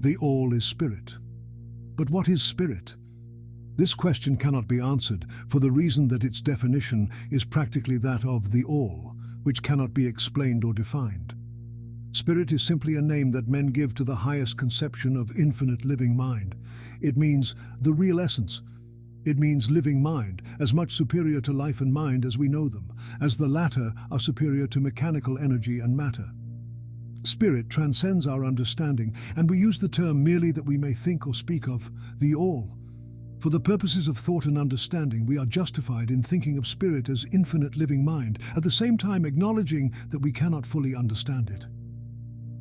the all is spirit. But what is spirit? This question cannot be answered for the reason that its definition is practically that of the all, which cannot be explained or defined. Spirit is simply a name that men give to the highest conception of infinite living mind. It means the real essence. It means living mind, as much superior to life and mind as we know them, as the latter are superior to mechanical energy and matter. Spirit transcends our understanding, and we use the term merely that we may think or speak of the all. For the purposes of thought and understanding, we are justified in thinking of spirit as infinite living mind, at the same time acknowledging that we cannot fully understand it.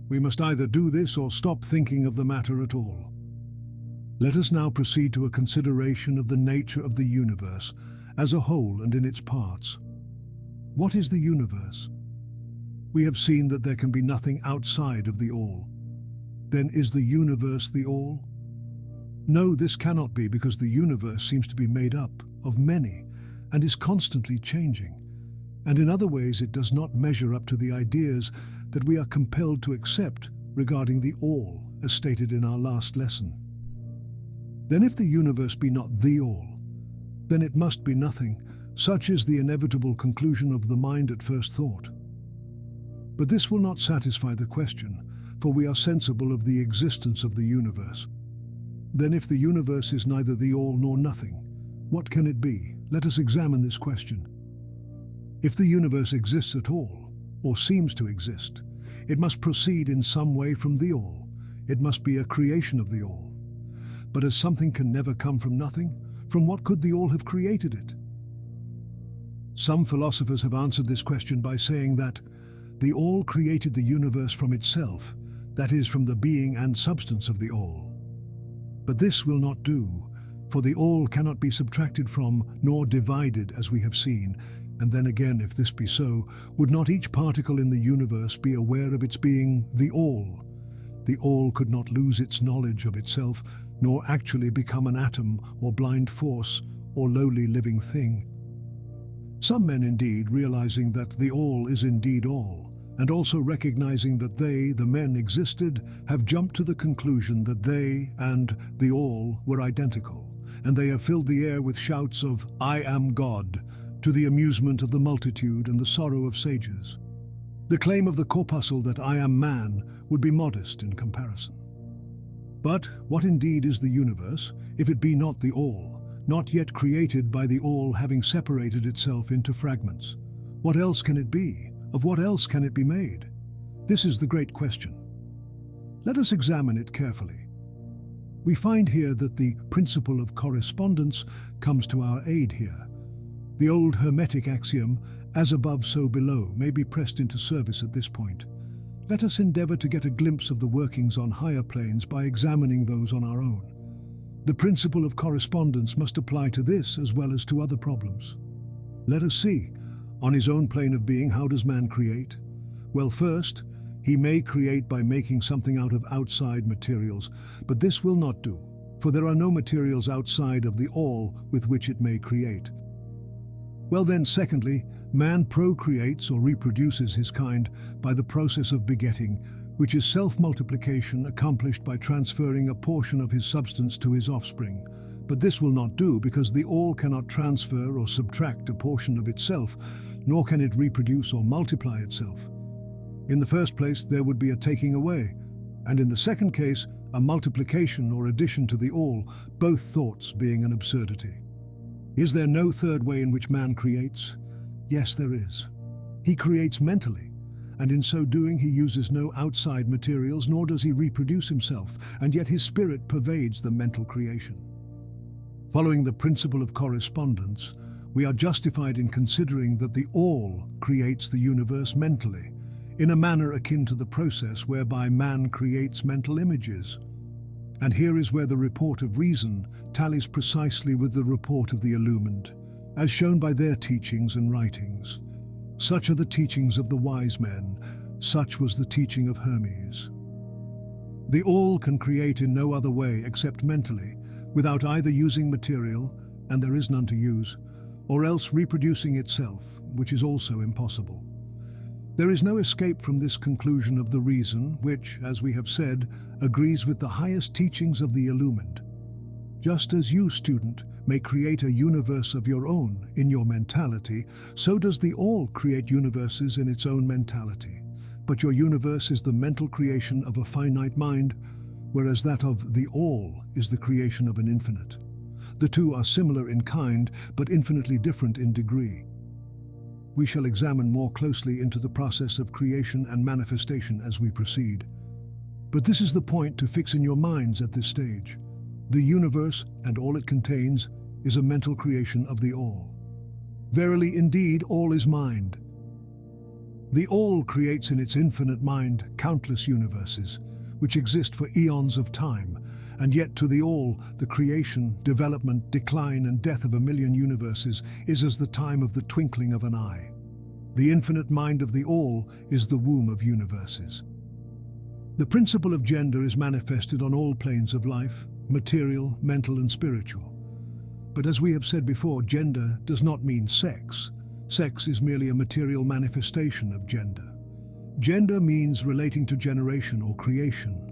We must either do this or stop thinking of the matter at all. Let us now proceed to a consideration of the nature of the universe as a whole and in its parts. What is the universe? We have seen that there can be nothing outside of the all. Then is the universe the all? No, this cannot be, because the universe seems to be made up of many and is constantly changing. And in other ways it does not measure up to the ideas that we are compelled to accept regarding the all, as stated in our last lesson. Then if the universe be not the all, then it must be nothing. Such is the inevitable conclusion of the mind at first thought. But this will not satisfy the question, for we are sensible of the existence of the universe. Then if the universe is neither the all nor nothing, what can it be? Let us examine this question. If the universe exists at all, or seems to exist, it must proceed in some way from the all. It must be a creation of the all. But as something can never come from nothing, from what could the all have created it? Some philosophers have answered this question by saying that the all created the universe from itself, that is, from the being and substance of the all. But this will not do, for the all cannot be subtracted from nor divided, as we have seen. And then again, if this be so, would not each particle in the universe be aware of its being the all? The all could not lose its knowledge of itself, nor actually become an atom or blind force or lowly living thing. Some men indeed, realizing that the all is indeed all, and also recognizing that they, the men, existed, have jumped to the conclusion that they and the all were identical, and they have filled the air with shouts of "I am God," to the amusement of the multitude and the sorrow of sages. The claim of the corpuscle that "I am man" would be modest in comparison. But what indeed is the universe, if it be not the all, not yet created by the all having separated itself into fragments? What else can it be? Of what else can it be made? This is the great question. Let us examine it carefully. We find here that the principle of correspondence comes to our aid here. The old Hermetic axiom, "as above so below," may be pressed into service at this point. Let us endeavor to get a glimpse of the workings on higher planes by examining those on our own. The principle of correspondence must apply to this as well as to other problems. Let us see. On his own plane of being, how does man create? Well, first, he may create by making something out of outside materials, but this will not do, for there are no materials outside of the all with which it may create. Well then, secondly, man procreates or reproduces his kind by the process of begetting, which is self-multiplication accomplished by transferring a portion of his substance to his offspring. But this will not do, because the all cannot transfer or subtract a portion of itself, nor can it reproduce or multiply itself. In the first place, there would be a taking away, and in the second case, a multiplication or addition to the all, both thoughts being an absurdity. Is there no third way in which man creates? Yes, there is. He creates mentally, and in so doing he uses no outside materials, nor does he reproduce himself, and yet his spirit pervades the mental creation. Following the principle of correspondence, we are justified in considering that the all creates the universe mentally, in a manner akin to the process whereby man creates mental images. And here is where the report of reason tallies precisely with the report of the illumined, as shown by their teachings and writings. Such are the teachings of the wise men, such was the teaching of Hermes. The all can create in no other way except mentally, without either using material, and there is none to use, or else reproducing itself, which is also impossible. There is no escape from this conclusion of the reason, which, as we have said, agrees with the highest teachings of the illumined. Just as you, student, may create a universe of your own in your mentality, so does the All create universes in its own mentality. But your universe is the mental creation of a finite mind, whereas that of the All is the creation of an infinite. The two are similar in kind, but infinitely different in degree. We shall examine more closely into the process of creation and manifestation as we proceed. But this is the point to fix in your minds at this stage. The universe and all it contains is a mental creation of the All. Verily, indeed, all is mind. The All creates in its infinite mind countless universes, which exist for eons of time, and yet to the All, the creation, development, decline, and death of a million universes is as the time of the twinkling of an eye. The infinite mind of the All is the womb of universes. The principle of gender is manifested on all planes of life, material, mental, and spiritual. But as we have said before, gender does not mean sex. Sex is merely a material manifestation of gender. Gender means relating to generation or creation.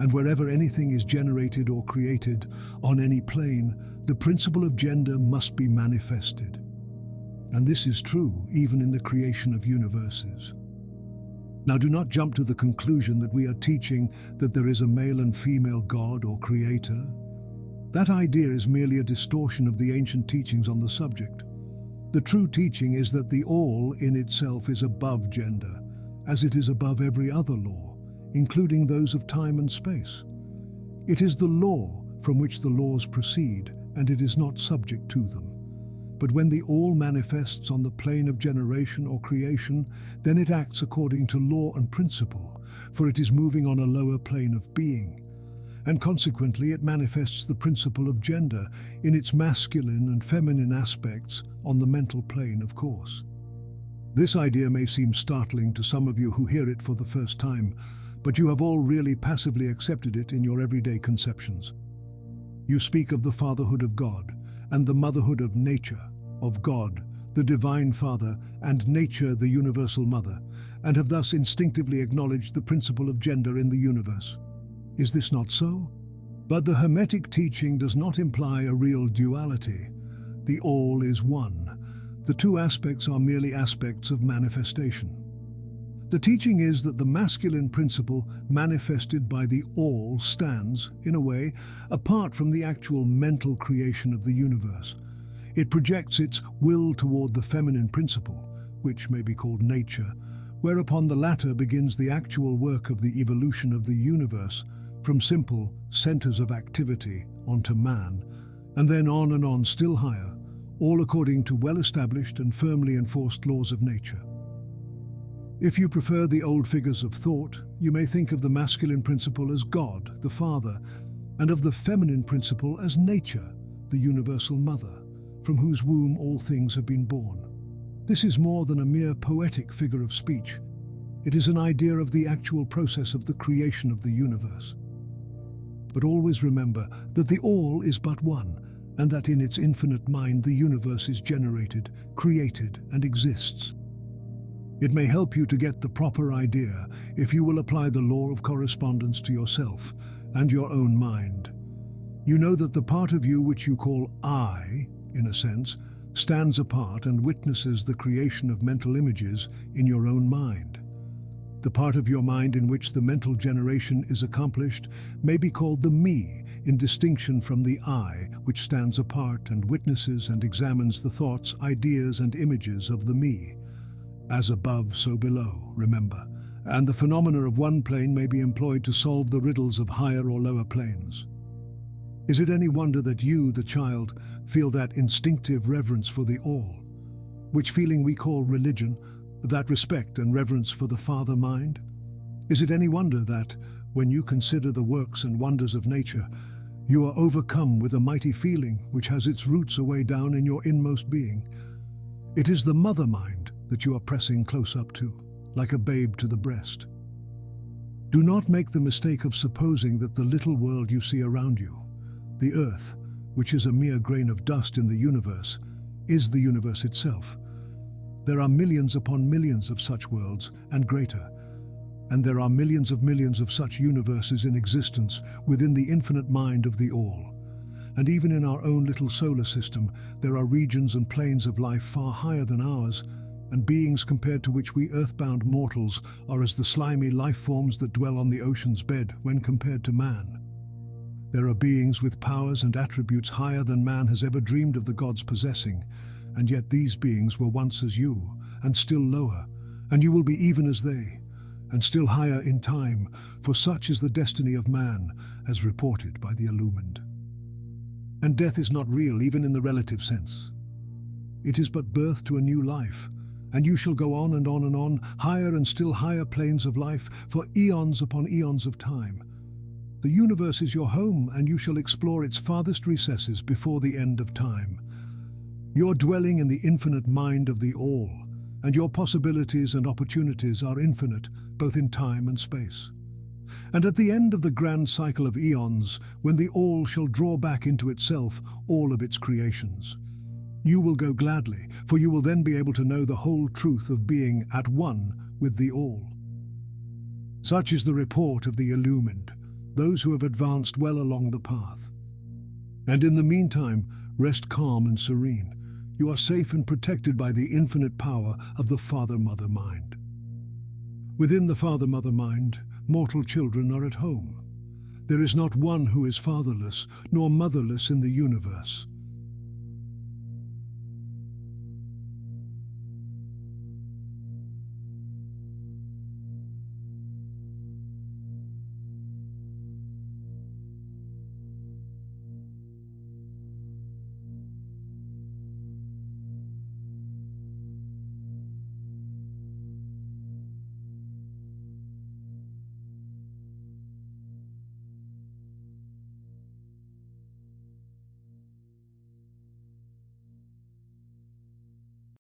And wherever anything is generated or created, on any plane, the principle of gender must be manifested. And this is true even in the creation of universes. Now do not jump to the conclusion that we are teaching that there is a male and female God or creator. That idea is merely a distortion of the ancient teachings on the subject. The true teaching is that the All in itself is above gender, as it is above every other law, including those of time and space. It is the law from which the laws proceed, and it is not subject to them. But when the All manifests on the plane of generation or creation, then it acts according to law and principle, for it is moving on a lower plane of being. And consequently it manifests the principle of gender in its masculine and feminine aspects on the mental plane, of course. This idea may seem startling to some of you who hear it for the first time, but you have all really passively accepted it in your everyday conceptions. You speak of the fatherhood of God and the motherhood of nature, of God, the Divine Father, and nature, the universal mother, and have thus instinctively acknowledged the principle of gender in the universe. Is this not so? But the Hermetic teaching does not imply a real duality. The All is one. The two aspects are merely aspects of manifestation. The teaching is that the masculine principle manifested by the All stands, in a way, apart from the actual mental creation of the universe. It projects its will toward the feminine principle, which may be called nature, whereupon the latter begins the actual work of the evolution of the universe from simple centers of activity onto man, and then on and on still higher, all according to well-established and firmly enforced laws of nature. If you prefer the old figures of thought, you may think of the masculine principle as God, the Father, and of the feminine principle as nature, the universal mother, from whose womb all things have been born. This is more than a mere poetic figure of speech. It is an idea of the actual process of the creation of the universe. But always remember that the All is but one, and that in its infinite mind the universe is generated, created, and exists. It may help you to get the proper idea if you will apply the law of correspondence to yourself and your own mind. You know that the part of you which you call I, in a sense, stands apart and witnesses the creation of mental images in your own mind. The part of your mind in which the mental generation is accomplished may be called the me, in distinction from the I, which stands apart and witnesses and examines the thoughts, ideas, and images of the me. As above, so below, remember, and the phenomena of one plane may be employed to solve the riddles of higher or lower planes. Is it any wonder that you, the child, feel that instinctive reverence for the All, which feeling we call religion, that respect and reverence for the Father mind? Is it any wonder that, when you consider the works and wonders of nature, you are overcome with a mighty feeling which has its roots away down in your inmost being? It is the mother mind that you are pressing close up to, like a babe to the breast. Do not make the mistake of supposing that the little world you see around you, the earth, which is a mere grain of dust in the universe, is the universe itself. There are millions upon millions of such worlds, and greater. And there are millions of such universes in existence within the infinite mind of the All. And even in our own little solar system, there are regions and planes of life far higher than ours, and beings compared to which we earthbound mortals are as the slimy life forms that dwell on the ocean's bed when compared to man. There are beings with powers and attributes higher than man has ever dreamed of the gods possessing, and yet these beings were once as you, and still lower, and you will be even as they, and still higher in time, for such is the destiny of man, as reported by the illumined. And death is not real even in the relative sense. It is but birth to a new life, and you shall go on and on and on, higher and still higher planes of life, for eons upon eons of time. The universe is your home, and you shall explore its farthest recesses before the end of time. You're dwelling in the infinite mind of the All, and your possibilities and opportunities are infinite, both in time and space. And at the end of the grand cycle of eons, when the All shall draw back into itself all of its creations, you will go gladly, for you will then be able to know the whole truth of being at one with the All. Such is the report of the illumined, those who have advanced well along the path. And in the meantime, rest calm and serene. You are safe and protected by the infinite power of the Father-Mother mind. Within the Father-Mother mind, mortal children are at home. There is not one who is fatherless nor motherless in the universe.